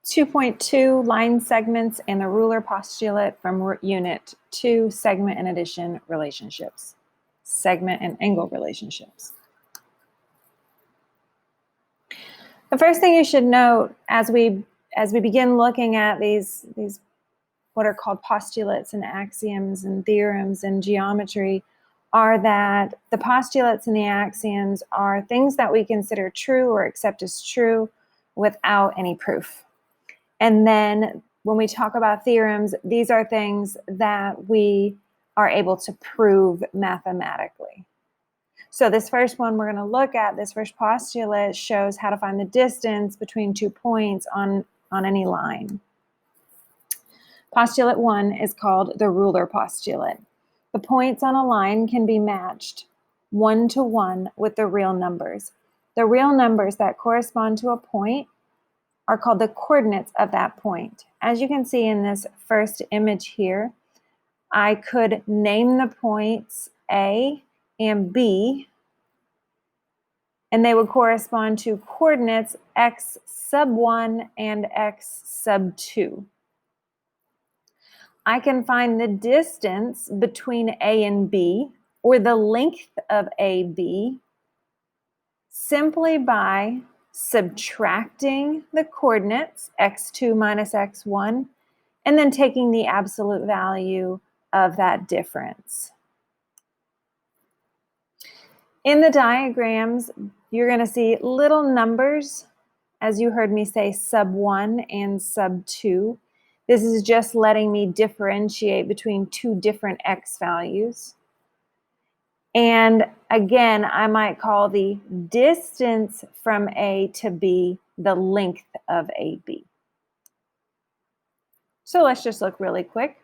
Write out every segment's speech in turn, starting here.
2.2 line segments and the ruler postulate from Unit 2 segment and addition relationships, segment and angle relationships. The first thing you should note as we begin looking at these what are called postulates and axioms and theorems in geometry are that the postulates and the axioms are things that we consider true or accept as true without any proof. And then when we talk about theorems, these are things that we are able to prove mathematically. So this first one we're going to look at, this first postulate, shows how to find the distance between 2 points on any line. Postulate 1 is called the ruler postulate. The points on a line can be matched 1 to 1 with the real numbers. The real numbers that correspond to a point are called the coordinates of that point. As you can see in this first image here, I could name the points A and B, and they would correspond to coordinates x sub 1 and x sub 2. I can find the distance between A and B, or the length of AB, simply by subtracting the coordinates x2 minus x1, and then taking the absolute value of that difference. In the diagrams, you're going to see little numbers, as you heard me say, sub 1 and sub 2. This is just letting me differentiate between two different x values. And again, I might call the distance from A to B the length of AB. So let's just look really quick.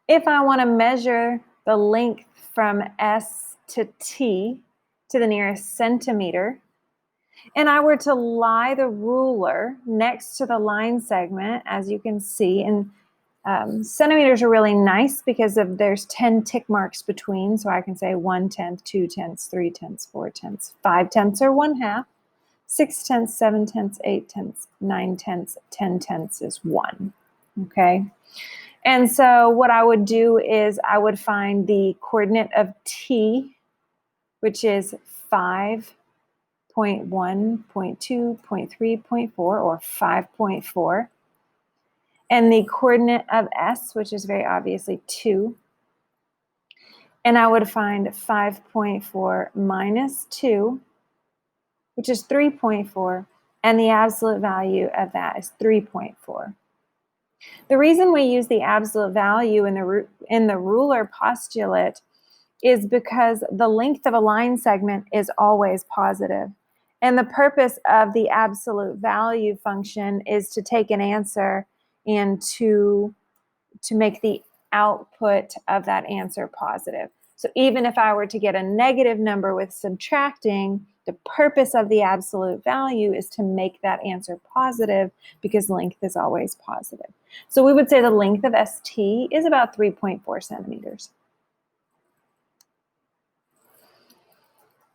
If I want to measure the length from S to T to the nearest centimeter, and I were to lie the ruler next to the line segment, as you can see, and centimeters are really nice because there's 10 tick marks between, so I can say 1/10, 2/10, 3/10, 4/10, 5/10 or 1/2, 6/10, 7/10, 8/10, 9/10, 10/10 is 1. Okay, and so what I would do is I would find the coordinate of T, which is 5. 0.1, 0.2, 0.3, 0.4, or 5.4. And the coordinate of S, which is very obviously 2. And I would find 5.4 minus 2, which is 3.4, and the absolute value of that is 3.4. The reason we use the absolute value in the ruler postulate is because the length of a line segment is always positive. And the purpose of the absolute value function is to take an answer and to make the output of that answer positive. So even if I were to get a negative number with subtracting, the purpose of the absolute value is to make that answer positive because length is always positive. So we would say the length of ST is about 3.4 centimeters.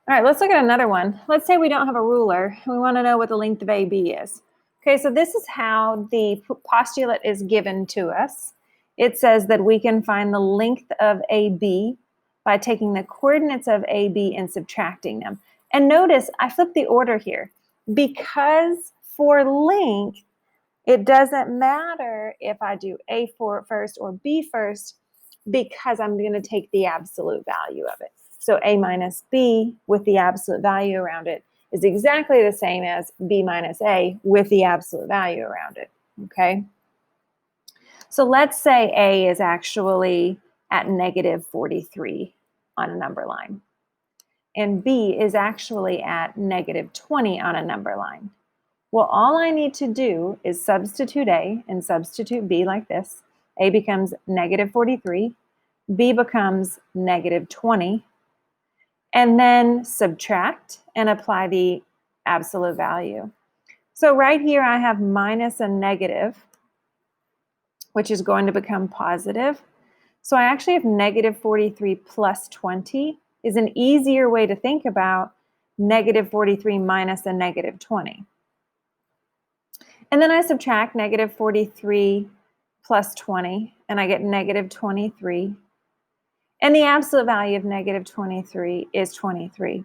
All right, let's look at another one. Let's say we don't have a ruler. We want to know what the length of AB is. Okay, so this is how the postulate is given to us. It says that we can find the length of AB by taking the coordinates of AB and subtracting them. And notice I flipped the order here because for length, it doesn't matter if I do A first or B first because I'm going to take the absolute value of it. So A minus B with the absolute value around it is exactly the same as B minus A with the absolute value around it, okay? So let's say A is actually at negative 43 on a number line, and B is actually at negative 20 on a number line. Well, all I need to do is substitute A and substitute B like this. A becomes negative 43, B becomes negative 20, and then subtract and apply the absolute value. So right here I have minus a negative, which is going to become positive. So I actually have negative 43 plus 20 is an easier way to think about negative 43 minus a negative 20. And then I subtract negative 43 plus 20, and I get negative 23. And the absolute value of negative 23 is 23.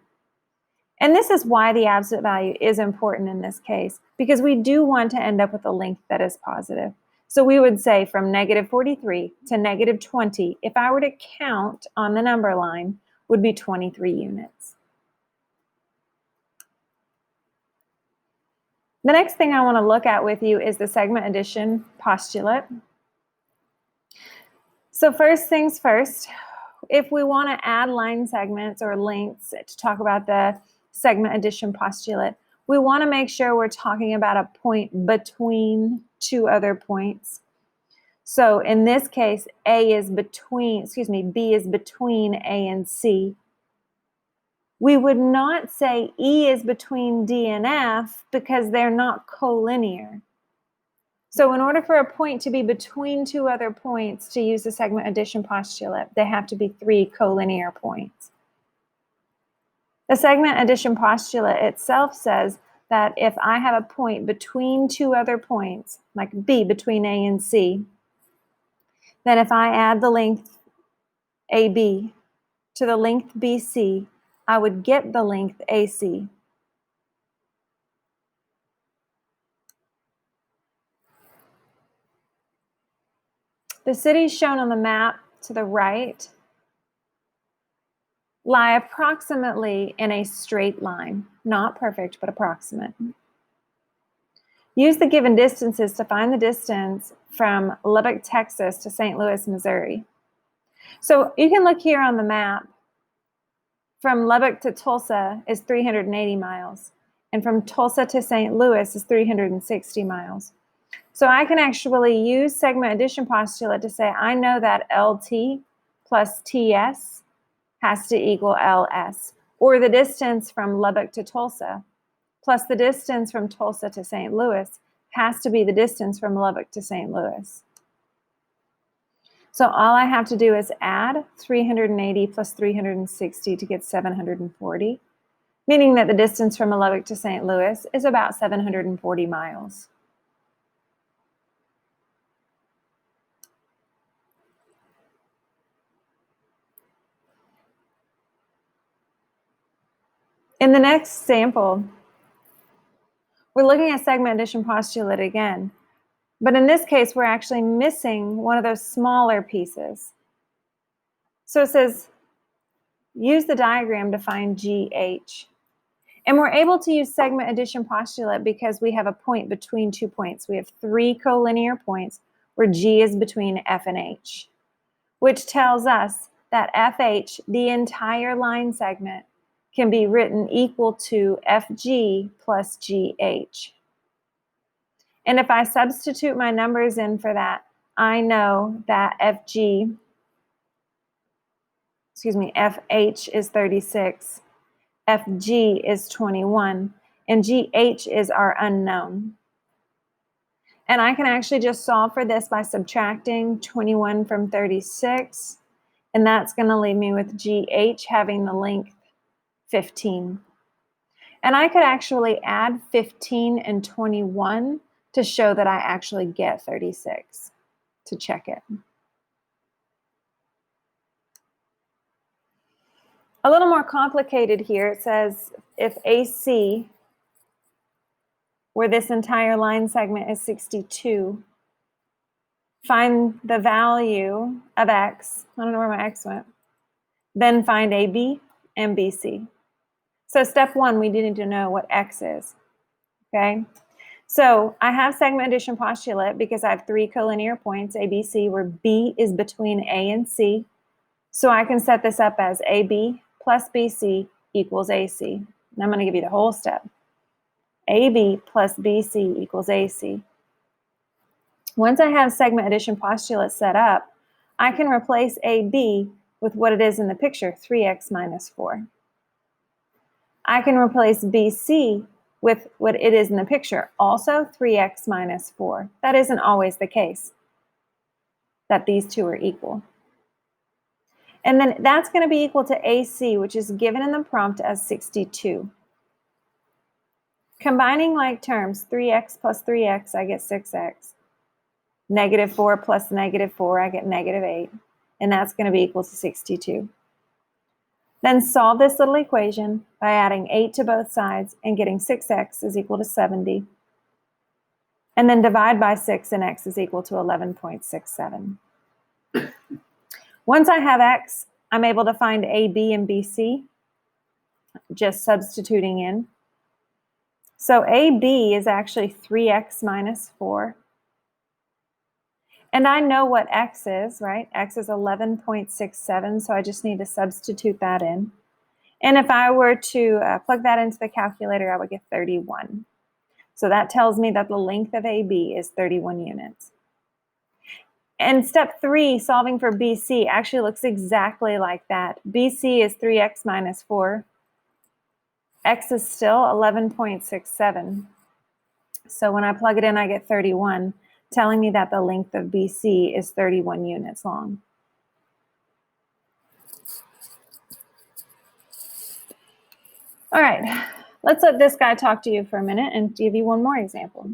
And this is why the absolute value is important in this case, because we do want to end up with a length that is positive. So we would say from negative 43 to negative 20, if I were to count on the number line, would be 23 units. The next thing I want to look at with you is the segment addition postulate. So first things first, if we want to add line segments or lengths to talk about the segment addition postulate, we want to make sure we're talking about a point between two other points. So in this case, B is between A and C. We would not say E is between D and F because they're not collinear. So in order for a point to be between two other points to use the segment addition postulate, they have to be three collinear points. The segment addition postulate itself says that if I have a point between two other points, like B between A and C, then if I add the length AB to the length BC, I would get the length AC. The cities shown on the map to the right lie approximately in a straight line, not perfect, but approximate. Use the given distances to find the distance from Lubbock, Texas to St. Louis, Missouri. So you can look here on the map. From Lubbock to Tulsa is 380 miles, and from Tulsa to St. Louis is 360 miles. So I can actually use segment addition postulate to say I know that LT plus TS has to equal LS, or the distance from Lubbock to Tulsa plus the distance from Tulsa to St. Louis has to be the distance from Lubbock to St. Louis. So all I have to do is add 380 plus 360 to get 740, meaning that the distance from Lubbock to St. Louis is about 740 miles. In the next sample, we're looking at segment addition postulate again, but in this case, we're actually missing one of those smaller pieces. So it says, use the diagram to find GH. And we're able to use segment addition postulate because we have a point between 2 points. We have 3 collinear points where G is between F and H, which tells us that FH, the entire line segment, can be written equal to FG plus GH. And if I substitute my numbers in for that, I know that FH is 36, FG is 21, and GH is our unknown. And I can actually just solve for this by subtracting 21 from 36, and that's going to leave me with GH having the length 15. And I could actually add 15 and 21 to show that I actually get 36 to check it. A little more complicated here, it says if AC, where this entire line segment is 62, find the value of X. I don't know where my X went. Then find AB and BC. So step one, we need to know what X is, okay? So I have segment addition postulate because I have 3 collinear points, A, B, C, where B is between A and C. So I can set this up as AB plus BC equals AC. And I'm going to give you the whole step. AB plus BC equals AC. Once I have segment addition postulate set up, I can replace AB with what it is in the picture, 3x minus 4. I can replace BC with what it is in the picture, also 3x minus 4. That isn't always the case, that these two are equal. And then that's going to be equal to AC, which is given in the prompt as 62. Combining like terms, 3x plus 3x, I get 6x. -4 plus -4, I get -8. And that's going to be equal to 62. Then solve this little equation by adding 8 to both sides and getting 6x is equal to 70. And then divide by 6 and x is equal to 11.67. Once I have x, I'm able to find AB and BC, just substituting in. So AB is actually 3x minus 4. And I know what x is, right? X is 11.67, so I just need to substitute that in. And if I were to plug that into the calculator, I would get 31. So that tells me that the length of AB is 31 units. And step 3, solving for BC, actually looks exactly like that. BC is 3x minus 4. X is still 11.67. So when I plug it in, I get 31, telling me that the length of BC is 31 units long. All right, let's let this guy talk to you for a minute and give you one more example.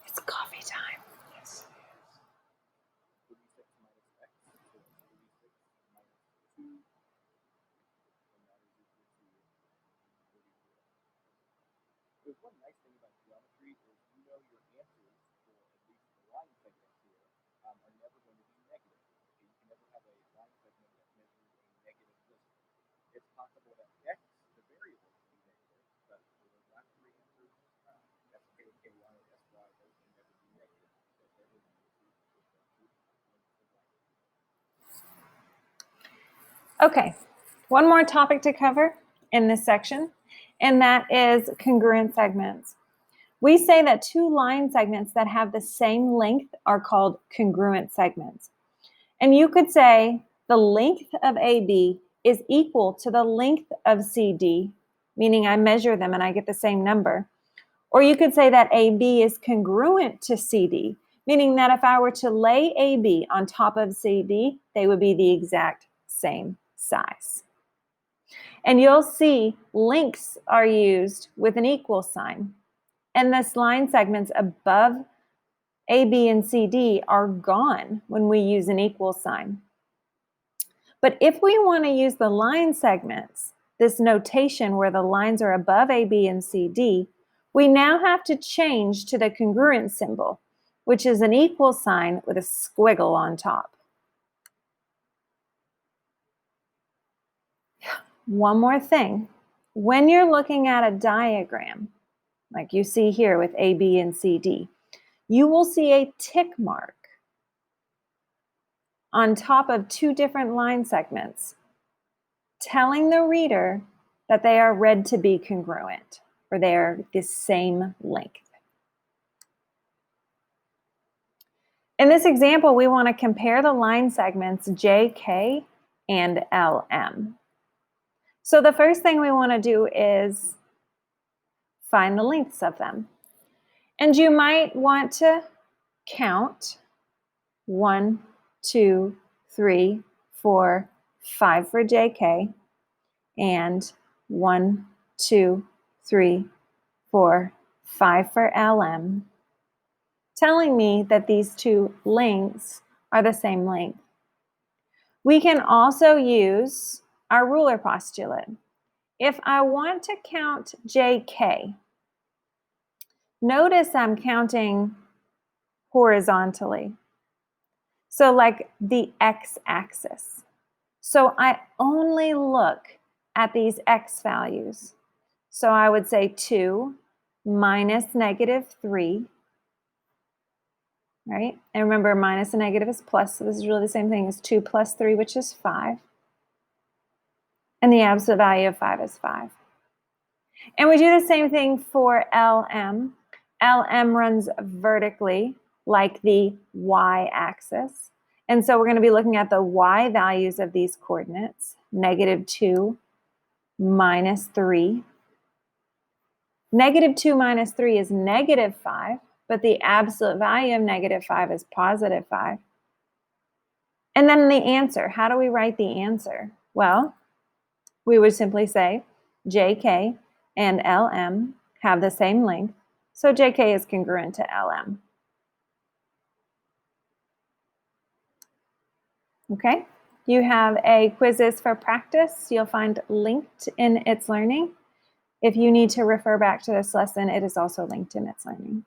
It's coffee time. Yes. Okay, one more topic to cover in this section, and that is congruent segments. We say that two line segments that have the same length are called congruent segments. And you could say the length of AB is equal to the length of CD, meaning I measure them and I get the same number. Or you could say that AB is congruent to CD, meaning that if I were to lay AB on top of CD, they would be the exact same size. And you'll see links are used with an equal sign. And this line segments above A, B, and C, D are gone when we use an equal sign. But if we want to use the line segments, this notation where the lines are above A, B, and C, D, we now have to change to the congruent symbol, which is an equal sign with a squiggle on top. One more thing. When you're looking at a diagram, like you see here with A, B, and C, D, you will see a tick mark on top of two different line segments, telling the reader that they are read to be congruent, or they are the same length. In this example, we want to compare the line segments JK and LM. So the first thing we want to do is find the lengths of them. And you might want to count 1, 2, 3, 4, 5 for JK, and 1, 2, 3, 4, 5 for LM, telling me that these two lengths are the same length. We can also use our ruler postulate. If I want to count JK, notice I'm counting horizontally. So like the x-axis. So I only look at these x values. So I would say 2 minus -3, right? And remember, minus and negative is plus, so this is really the same thing as 2 plus 3, which is 5. And the absolute value of 5 is 5. And we do the same thing for LM. LM runs vertically, like the y-axis. And so we're going to be looking at the y values of these coordinates, -2 minus 3. -2 minus 3 is -5, but the absolute value of -5 is +5. And then the answer, how do we write the answer? Well, we would simply say JK and LM have the same length, so JK is congruent to LM. Okay, you have a quizzes for practice you'll find linked in It's Learning. If you need to refer back to this lesson, it is also linked in It's Learning.